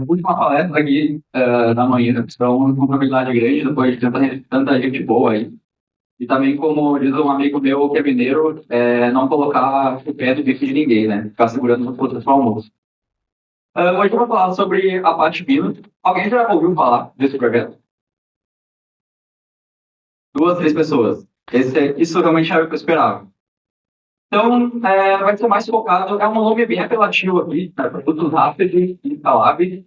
Última palestra aqui da manhã, então uma probabilidade grande, depois de tanta gente boa aí. E também, como diz um amigo meu que é mineiro, não colocar o pé no bico de ninguém, né? Ficar segurando no processo do almoço. Hoje eu vou falar sobre a Paty Pino. Alguém já ouviu falar desse projeto? Duas, três pessoas. Isso realmente era o que eu esperava. Então, vai ser mais focado, é um nome bem apelativo aqui, né? Produtos rápidos e escaláveis.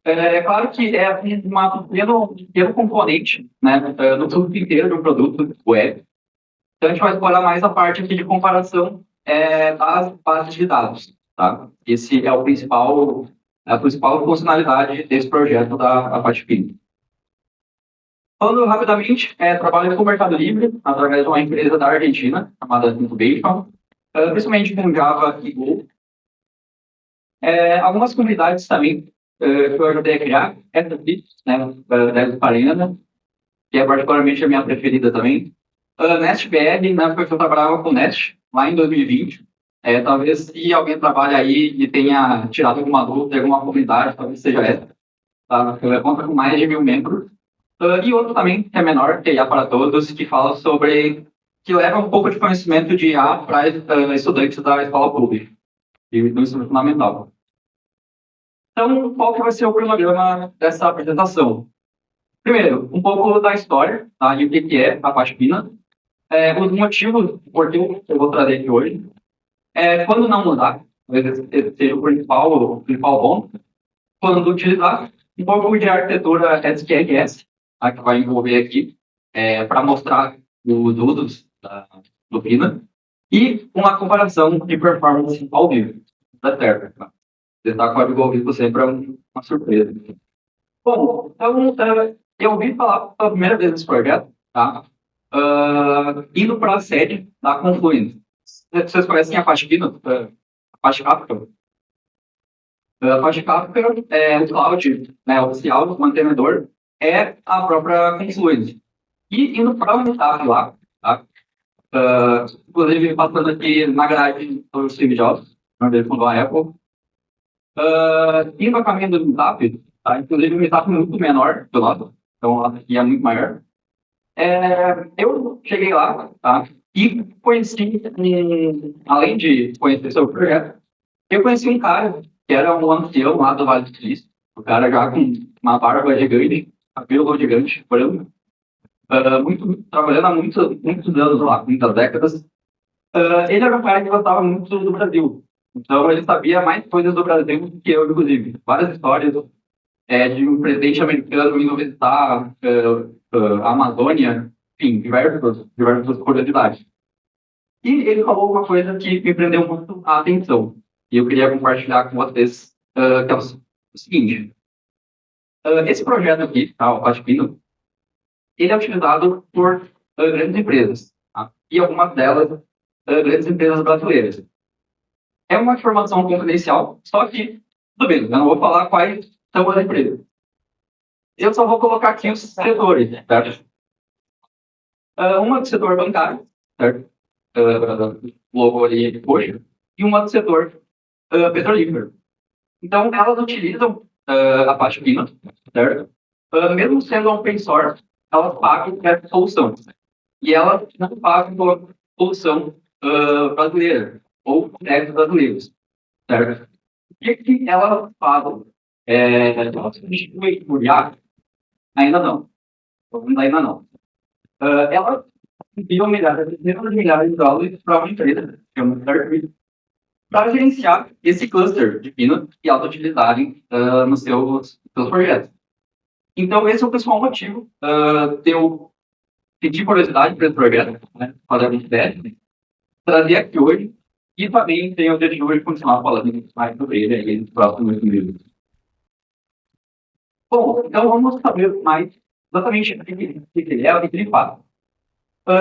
É claro que é um pequeno componente, né, no produto inteiro de um produto web. Então, a gente vai explorar mais a parte aqui de comparação das bases de dados, tá? Esse é a principal funcionalidade desse projeto da Patipino. Falando rapidamente, trabalho com o Mercado Livre através de uma empresa da Argentina chamada Incubation, principalmente com Java e Go. Algumas comunidades também que eu ajudei a criar, essa aqui, né, da Arena, que é particularmente a minha preferida também. NestBR, na época que eu trabalhava com Nest, lá em 2020. Talvez se alguém trabalha aí e tenha tirado alguma dúvida de alguma comunidade, talvez seja essa. Tá? Eu conta com mais de 1.000 membros. E outro também, que é menor, que é IA para Todos, que fala sobre, que leva um pouco de conhecimento de IA para estudantes da escola pública, e do ensino fundamental. Então, qual que vai ser o cronograma dessa apresentação? Primeiro, um pouco da história, tá? E o que é a Pashpina. Os motivos por que eu vou trazer aqui hoje. Quando não mudar, esse seja o principal ponto. Quando utilizar, um pouco de arquitetura SQLS, tá? Que vai envolver aqui, para mostrar os usos do Pina. E uma comparação de performance ao vivo, da certo? Tá? Testar código ao vivo sempre é uma surpresa. Bom, então, eu ouvi falar pela primeira vez nesse projeto, tá? Indo para a sede da Confluence. Vocês conhecem a Pashkino? A Apache Kafka? A Apache Kafka é o cloud, né, oficial do mantenedor, é a própria Confluence. E indo para a Unitap lá, tá? Inclusive passando aqui na garagem do Steve Jobs, quando ele fundou a Apple. Indo a caminho do Unitap, tá? Inclusive o Unitap é muito menor do lado, então aqui é muito maior. Eu cheguei lá, tá? E conheci, além de conhecer sobre o projeto, eu conheci um cara que era um ancião lá do Vale do Silício, o cara já com uma barba gigante, cabelo gigante, branco, trabalhando há muitos anos lá, muitas décadas. Ele era um cara que gostava muito do Brasil, então ele sabia mais coisas do Brasil do que eu, inclusive. Várias histórias de um presidente americano indo visitar a Amazônia, enfim, diversas curiosidades. E ele falou uma coisa que me prendeu muito a atenção, e eu queria compartilhar com vocês, que é o seguinte. Esse projeto aqui, tá, o Patipino, ele é utilizado por grandes empresas, tá? E algumas delas, grandes empresas brasileiras. É uma informação confidencial, só que, tudo bem, eu não vou falar quais são as empresas. Eu só vou colocar aqui os setores, certo? Uma do setor bancário, certo? Logo ali hoje, e uma do setor petrolífero. Então, elas utilizam a parte Pina, certo? Mesmo sendo open source, elas pagam essa solução. E elas não pagam por solução brasileira, ou créditos brasileiros, certo? O que elas pagam? Elas substituem por IA? Ainda não. Ainda não. Elas enviam dezenas de milhares de dólares para uma empresa, que é uma startup, para gerenciar esse cluster de Pina e auto-utilizarem nos seus projetos. Então, esse é o principal motivo de eu pedir curiosidade para esse projeto, né, fazer alguns testes, trazer aqui hoje, e também tenho o objetivo de continuar falando mais sobre ele aí nos próximos minutos. Bom, então vamos saber mais exatamente o que ele é, o que ele faz.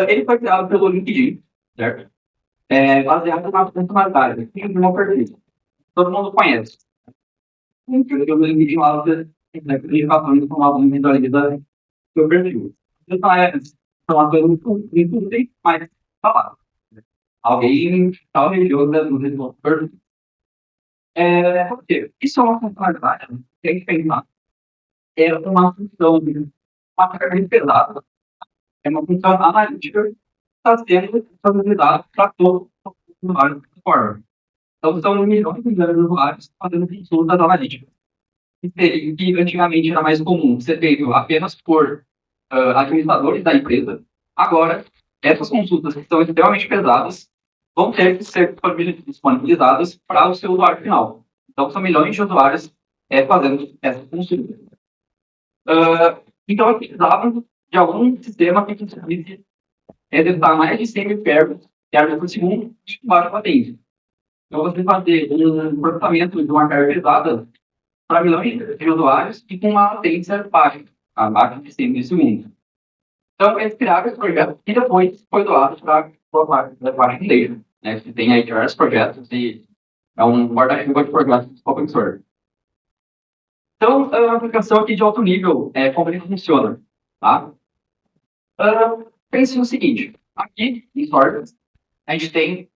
Ele foi criado pelo LinkedIn, certo? Baseado na funcionalidade, de uma perfil. Todo mundo conhece. Eu me LinkedIn lá, você fica falando com alguém da vida do seu perfil. Então, uma coisa muito simples, mas tá lá. Alguém tal religioso no perfil. Por quê? Isso é uma funcionalidade que tem que pensar. É uma função de uma carga muito pesada. É uma função analítica que está sendo disponibilizada para todos os usuários da plataforma. Então, são milhões de usuários fazendo consultas analíticas. Que antigamente era mais comum ser feito apenas por administradores da empresa. Agora, essas consultas que são extremamente pesadas vão ter que ser disponibilizadas para o seu usuário final. Então, são milhões de usuários fazendo essas consultas. Então, eu precisava de algum sistema que conseguisse detectar mais de 100 mil querbas por segundo de baixo latência. Então, você fazer um processamento de uma carga pesada para milhões de usuários e com uma latência baixa, abaixo de 100 milissegundos. Então, eles criaram esse projeto e depois foi doado para a parte inteira. Né? Você tem aí diversos projetos e é um guarda-chuva de projetos open source. Então, é uma aplicação aqui de alto nível, como ele funciona. Tá? Pense no seguinte, aqui em Source, a gente tem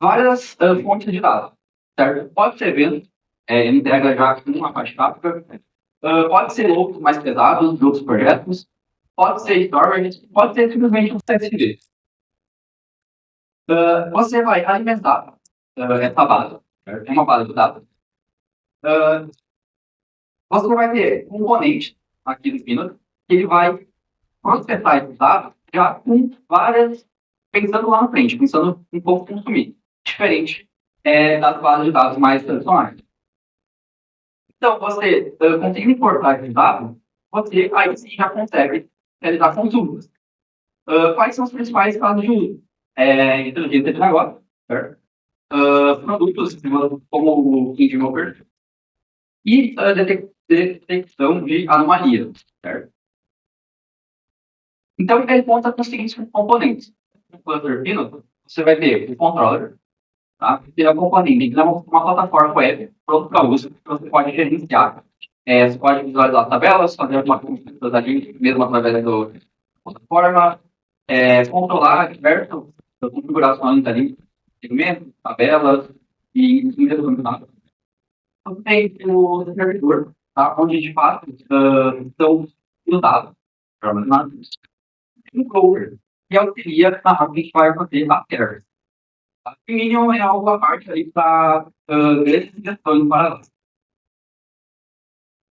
várias fontes de dados, certo? Pode ser evento, ele entrega já uma faixa gráfica, pode ser outros mais pesados de outros projetos, pode ser storage, pode ser simplesmente um CSV. Você vai alimentar essa base, certo? É uma base de dados. Você vai ter componentes aqui no Pinot, que ele vai processar esses dados já com várias, pensando lá na frente, pensando em como consumir, diferente das bases de dados mais tradicionais. Então, você conseguindo importar esses dados, você aí sim já consegue realizar consultas. Quais são os principais casos de uso? Inteligência de negócio, certo? Produtos como o KingMover e detecção de anomalias, certo? Então, ele conta com os seguintes componentes. No cluster Pinot, você vai ter o controller, tá? Que é um componente, que é uma plataforma web pronto para uso, que você pode gerenciar. Você pode visualizar tabelas, fazer alguma consulta ali, mesmo através da plataforma, controlar diversas configurações ali, segmentos, tabelas e mesmo nada. Então, tem o servidor, tá? Onde de fato são usados, armazenados, um clover, que auxilia na hora que a gente vai fazer a query. A Minion é algo à parte ali para grandes questões paralelas.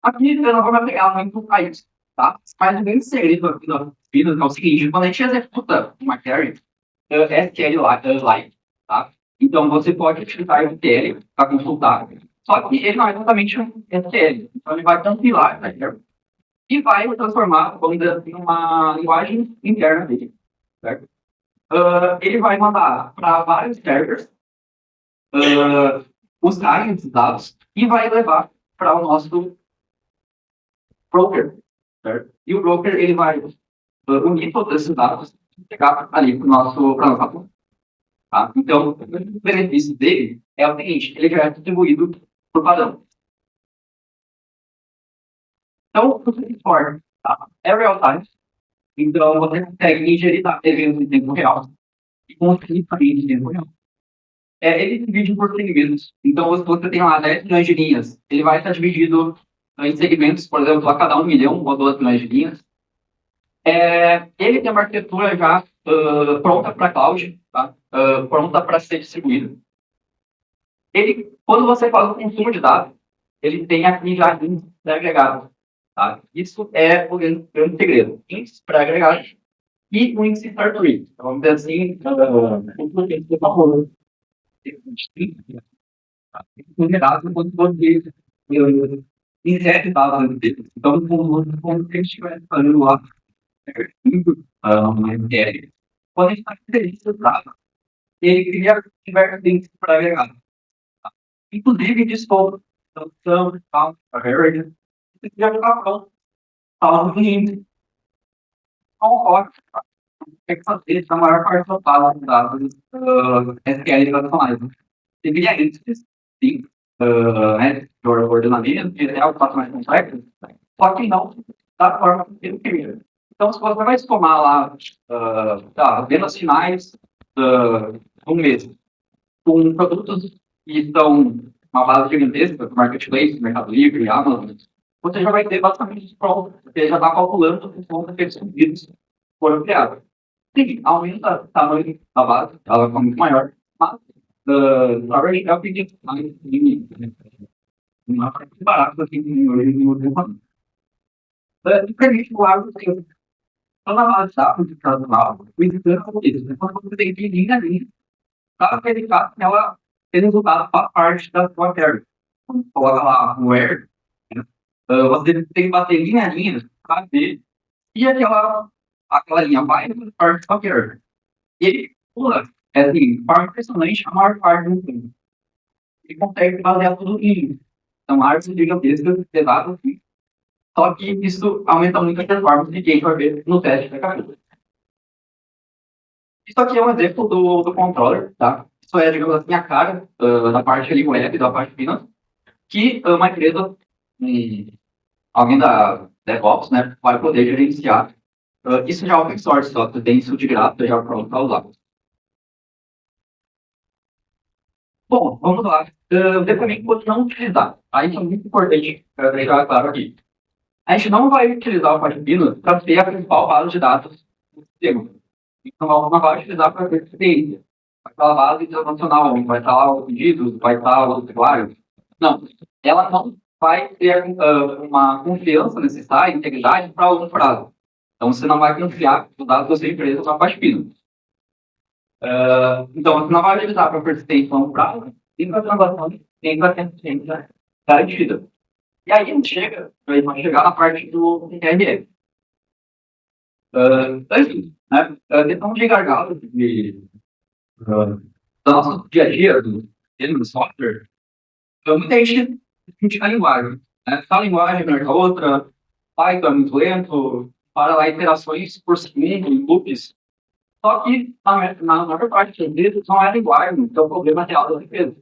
Aqui eu não vou pegar muito para isso, tá? Mas o grande segredo aqui da vida é o seguinte: quando a gente executa uma query, SQL-like, tá? Então você pode utilizar SQL para consultar, só que ele não é exatamente um SQL. Então ele vai compilar essa query e vai transformar, vamos dizer assim, uma linguagem interna dele, certo? Ele vai mandar para vários servers usar esses dados e vai levar para o nosso broker, certo? E o broker ele vai unir todos esses dados e pegar ali para nossa conta. Tá? Então, o benefício dele é o seguinte: ele já é distribuído por padrão. Então, o que importa é real time. Então, você consegue ingerir eventos em tempo real e conseguir sair em tempo real. Ele divide por segmentos. Então, se você tem lá 10 milhões de linhas, ele vai estar dividido em segmentos, por exemplo, a cada 1 milhão ou 2 milhões de linhas. Ele tem uma arquitetura já pronta para cloud, tá? Pronta para ser distribuída. Quando você faz o consumo de dados, ele tem aqui já índices pré-agregados. Tá? Isso é o grande segredo. Índices pré-agregados e o índice start rate. Então, vamos dizer assim, numerado quando você insere dados dele. Então, quando a gente estiver fazendo lá, quando a gente está feliz do dados, ele cria diversos índices para agregar. Inclusive, desconto, então, tal, a rede, isso já está pronto. Fala do índice. Concordo. Tem que fazer a maior parte total dos dados SQL tradicionais. Deveria índices, sim, de ordenamento, que é o fato mais complexo, só que não da forma que ele queria. Então, se você vai somar lá vendas finais de um mês com produtos que estão uma base gigantesca, Marketplace, Mercado Livre, Amazon, você já vai ter basicamente isso pronto. Você já está calculando os pontos daqueles pedidos que foram criados. Sim, aumenta o tamanho da base, ela fica muito maior, mas na verdade é o pedido mais uma parte barata assim, hoje no mundo. Permite o árbitro ter toda a base de dados de cada lado, visitando isso. Quando você tem que ir linha a linha, cada predicado ela tem resultado para parte da sua query. Quando coloca lá no where, né, você tem que bater linha a linha para ver se aquela linha vai para parte da query. E ele pula, assim, de forma impressionante, a maior parte do tempo. E consegue basear tudo em são árvores gigantescas, pesadas, assim. Só que isso aumenta muito a performance de quem vai ver no teste da cabeça. Isso aqui é um exemplo do controller, tá? Isso é, digamos assim, a cara da parte ali web, da parte finance, que uma empresa, alguém da DevOps, né, vai poder gerenciar. Isso já é open source, só que tem isso de graça já pronto para usar. Bom, vamos lá. Também pode não utilizar. Aí isso é muito importante deixar claro aqui. A gente não vai utilizar o Pachepino para ser a principal base de dados do sistema. Então, não vai utilizar para ter experiência. Vai estar a base internacional, onde vai estar lá os pedidos, vai estar os usuários. Não, ela não vai ter uma confiança necessária, integridade para algum prazo. Então, você não vai confiar os dados da sua empresa na Pachepino. Então, você não vai utilizar para persistência a longo prazo, nem para transações, nem para consistência garantida. E aí a gente vai chegar na parte do TRF. Enfim, né? A questão de gargalos do nosso dia a dia, do software, muita gente critica a linguagem. Né? A linguagem melhor que a outra, Python é muito lento, para lá iterações por segundo, em loops. Só que, na maior parte das vezes, não é a linguagem que é o problema real das empresas.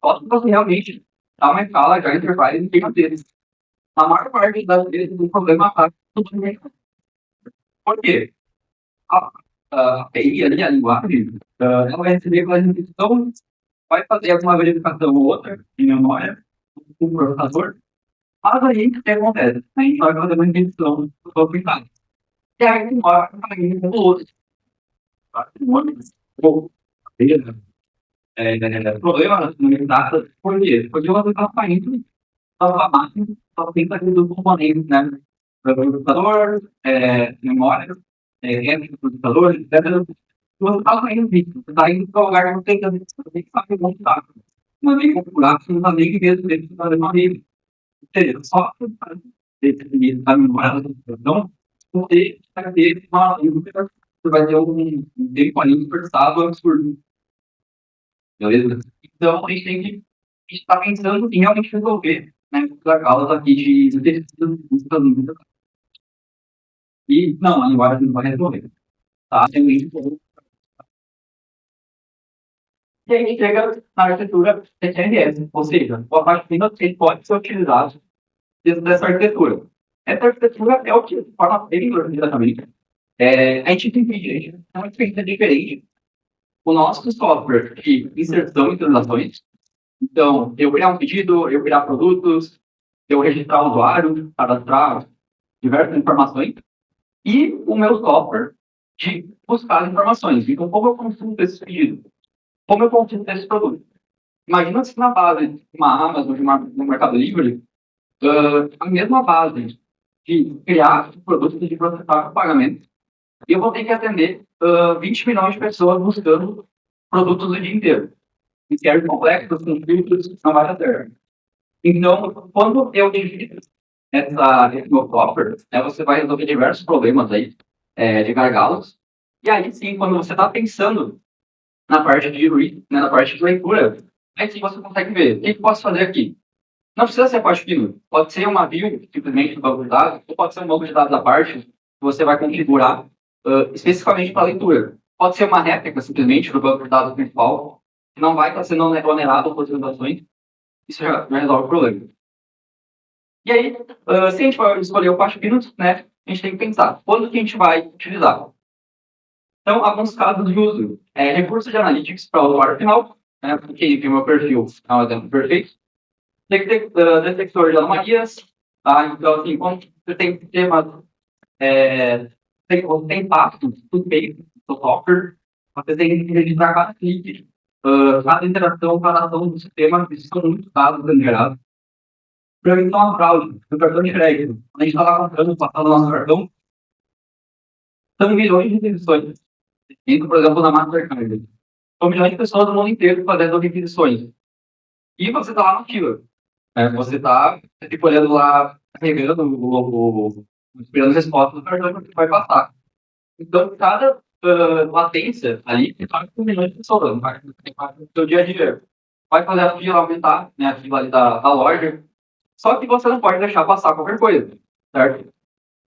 Só que você realmente dá uma escala já enterprise em cima deles. Na maior parte das vezes, o problema está tudo bem. Por quê? A API ali, a linguagem, ela vai receber aquela restrição, vai fazer alguma verificação ou outra em memória, com o processador, mas aí o que acontece? A gente vai fazer uma restrição do seu aplicado. E aí demora para ir com o outro. Problema no data, por quê? Porque você está saindo da máquina, só tem que fazer dos componentes, né? Computador, memória, rede do computador, etc. Você está saindo disso, você está indo para o lugar que não tem que você tem que saber onde está. Não é nem configurar, você não está nem mesmo dentro da memória. Ou seja, só definir a memória da computação, você vai ter uma dúvida, você vai ter um tempo ali dispersado absurdo. Beleza? Então, a gente tem que estar pensando em realmente resolver, né, as causas aqui de tecido. E não, a linguagem não vai resolver. Tá? E aí a gente chega na arquitetura CTRS, ou seja, o abaixo ele pode ser utilizado dentro dessa arquitetura. Essa arquitetura é o que forma bem diretamente. A gente tem uma experiência diferente. O nosso software de inserção e transações. Então, eu criar um pedido, eu criar produtos, eu registrar o usuário, cadastrar diversas informações, e o meu software de buscar informações. Então, como eu consulto esse pedido? Como eu consulto esse produto? Imagina se na base de uma Amazon, de um Mercado Livre, a mesma base de criar produtos e de processar pagamento, e eu vou ter que atender 20 milhões de pessoas buscando produtos o dia inteiro. Inquéritos complexos, conflitos, não vai dar certo. Então, quando eu divido esse meu software, você vai resolver diversos problemas aí, de gargalos. E aí sim, quando você está pensando na parte de read, né, na parte de leitura, aí sim você consegue ver o que eu posso fazer aqui. Não precisa ser a parte fino, pode ser uma view simplesmente do banco de dados, ou pode ser um banco de dados à parte que você vai configurar especificamente para leitura. Pode ser uma réplica simplesmente do banco de dados principal, que não vai estar sendo onerado por transações. Isso já resolve o problema. E aí, se a gente for escolher o parte Linux, né, a gente tem que pensar quando que a gente vai utilizar. Então, alguns casos de uso. Recursos de analytics para o usuário final. né? Aqui tem o meu perfil, é um exemplo perfeito. Detector de anomalias, tá? Então, assim, quando você tem sistemas, você tem passos, tudo feito, no software, você tem que registrar cada clique, cada interação, cada ação do sistema, isso são muitos dados sendo gerados. Para evitar uma fraude no cartão de crédito, quando a gente está lá comprando, passando nosso cartão, são milhões de requisições. Entra, por exemplo, na Mastercard. São milhões de pessoas do mundo inteiro fazendo requisições. E você está lá no ativa. Você está olhando lá, carregando esperando a resposta do cartão que vai passar. Então, cada latência ali impacta com milhões de pessoas, impacta no seu dia a dia. Vai fazer a fila aumentar, né, a fila ali da loja. Só que você não pode deixar passar qualquer coisa, certo?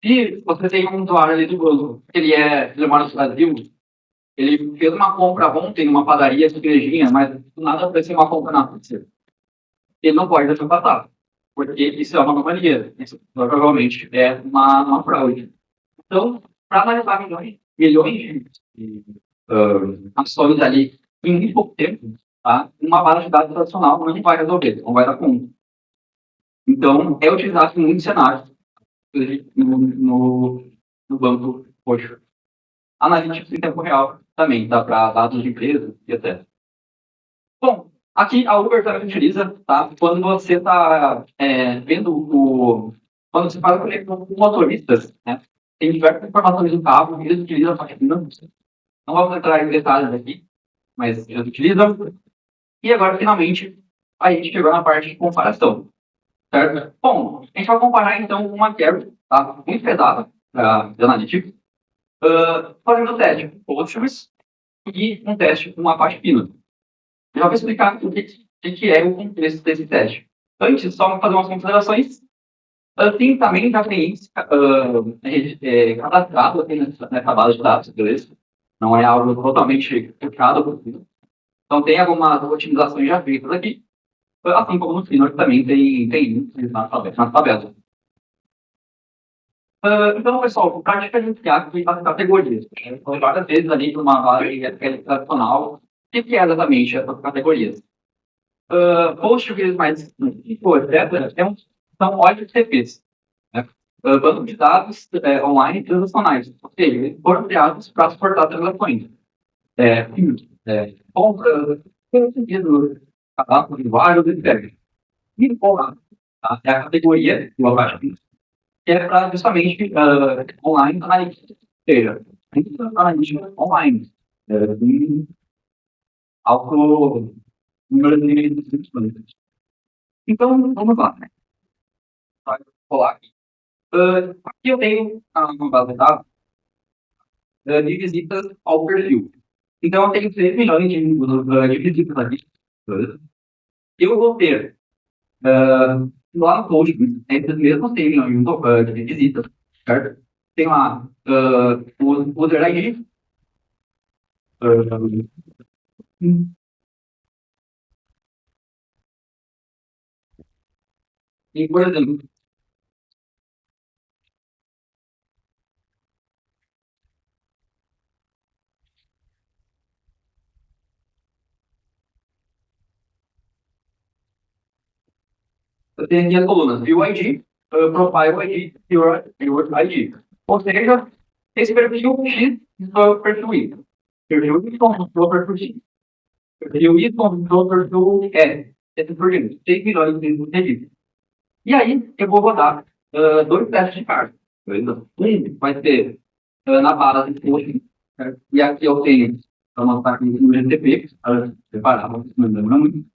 Se você tem um usuário ali do banco, ele mora no Brasil, ele fez uma compra ontem numa padaria de igrejinha, mas do nada apareceu uma compra na pizza. Ele não pode deixar passar, porque isso é uma anomalia. Isso provavelmente é uma fraude. Então, para analisar milhões de ações ali em muito pouco tempo, tá? Uma base de dados tradicional não vai resolver, não vai dar conta. Então, é utilizado em muitos cenários no banco hoje. Analytics em tempo real também, dá para dados de empresa e até. Bom, aqui a Uber também utiliza, tá? Quando você está vendo quando você faz conexão com motoristas, né? Tem diversas informações do carro, eles utilizam a página. Não vamos entrar em detalhes aqui, mas eles utilizam. E agora, finalmente, a gente chegou na parte de comparação, certo? Bom, a gente vai comparar, então, uma query, tá? Muito pesada, de analítica, fazendo o teste com Postgres e um teste com Apache Pinot. Eu já vou explicar o que é o contexto desse teste. Antes, só vou fazer umas considerações. Tem também já clientes cadastrado aqui nessa base de dados, beleza? Não é algo totalmente fechado. Então, tem algumas otimizações já feitas aqui. Assim como no Finor também tem índices nas tabelas. Então, pessoal, para diferenciar as categorias, então, várias vezes ali numa base tradicional, o que é exatamente essas categorias? Postgres mais específico, etc., são OLTPs, né? Banco de dados online transacionais, ou seja, eles foram criados para suportar transações. Compra, sentido, cadastro de usuários, etc. E bom, tá? É a categoria que eu acho que é para justamente online analytics, ou seja, analytics online, em alto número de dispositivos. Então, vamos lá, né? Vai rolar aqui. Aqui eu tenho uma base de dados de visitas ao perfil. Então, eu tenho 3 milhões de visitas aqui. Eu vou ter lá no post, entre os mesmos 100 milhões de visitas, certo? Tem lá o user ID, uh, e, por exemplo, eu tenho aqui as colunas View ID, Profile ID, Your ID. Ou seja, esse perfil X é o perfil Y. Perfil Y é o perfil X. Perfil Y é o perfil S. Esse por diante. 6 milhões de registros. E aí, eu vou rodar dois testes de carga. Um vai ser na base de post, certo? E aqui eu tenho, para mostrar aqui no GTP, para separar, não lembra muito.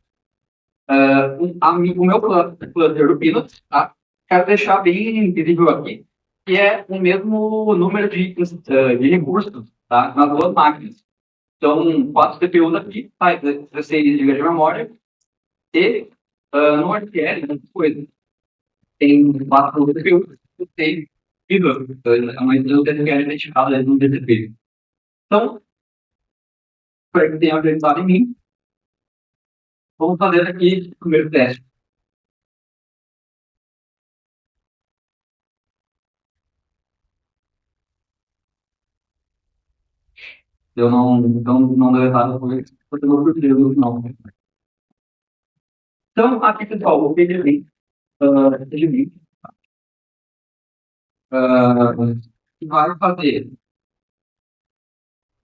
O meu cluster do Peanuts, tá? Quero deixar bem visível aqui, que é o mesmo número de recursos, tá? Nas duas máquinas. Então, 4 CPUs aqui, tá? 16 GB de memória, e no SQL, muitas coisas. Tem 4 CPUs, 6 Peanuts. É uma instância SQL dedicada no GCP. Então, para que tenha acreditado em mim, vamos fazer aqui o primeiro teste. Eu não deletava porque eu não curti no final. Então, aqui, pessoal, o PGV, PGV, que vai fazer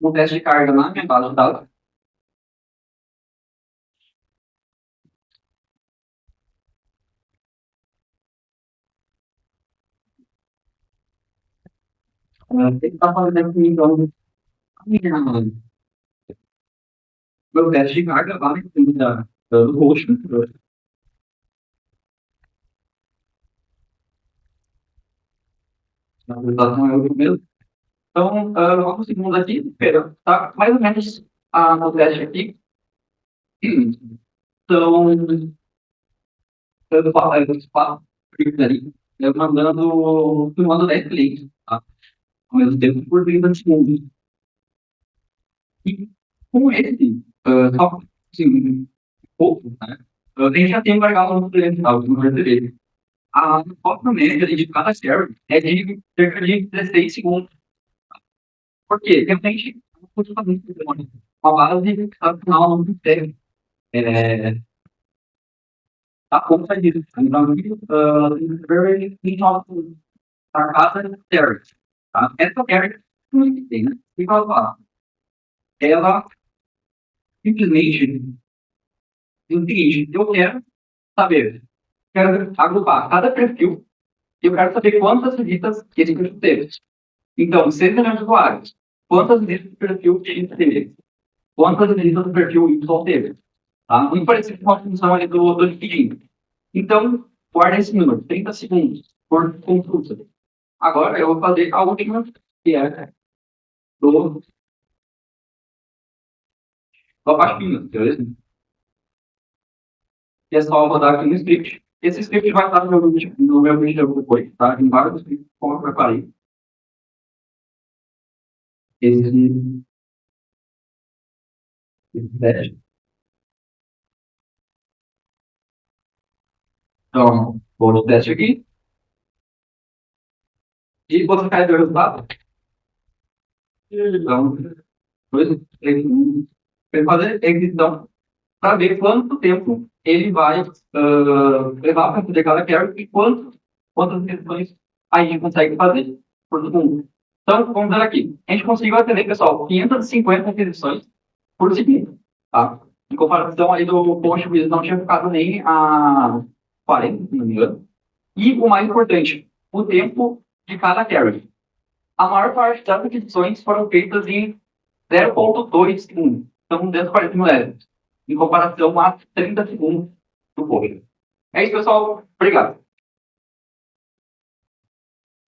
um teste de carga na minha base de dados. Ele está fazendo comigo, então, meu teste de carga lá do host. Na verdade, não é o mesmo. Então, vamos segundo aqui, Pedro, tá mais ou menos no teste aqui. Então, eu falo, ali, eu filmando 10 cliques, tá? Ao mesmo tempo por 30 segundos. E com esse, só assim, um pouco, né? A gente já tem embargado no cliente, tá? No RTB. A foto média de cada share é de cerca de 16 segundos. Por quê? Porque a gente uma base que está no final não tem. É, a conta disso. Então, very para cada share. Tá? Essa share não tem, né? E vai falar. Ela simplesmente diz o seguinte: eu quero saber, quero agrupar cada perfil e eu quero saber quantas visitas esse perfil teve. Então, 6 milhões de usuários. Quantas visitas do perfil X teve? Quantas visitas do perfil Y teve? Tá? Muito parecido com a função ali do LinkedIn. Então, guarda esse número, 30 segundos por consulta. Agora eu vou fazer a última, que é do abaixo, beleza? Que é só rodar aqui no script. Esse script vai estar no meu vídeo depois, tá? Tem vários scripts como eu preparei. Esse, esse teste. Então, vou no teste aqui. E você cai do resultado. Então, depois ele fazer edição para ver quanto tempo ele vai levar para fazer cada carry e quantas edições a gente consegue fazer por segundo. Então, vamos ver aqui. A gente conseguiu atender, pessoal, 550 edições por segundo. Tá? Em comparação aí do post, o não tinha ficado nem a 40, se não me engano. E o mais importante, o tempo de cada carry. A maior parte das edições foram feitas em 0,2 segundos. Então, 240 milésimos. Em comparação a 30 segundos do post. É isso, pessoal. Obrigado.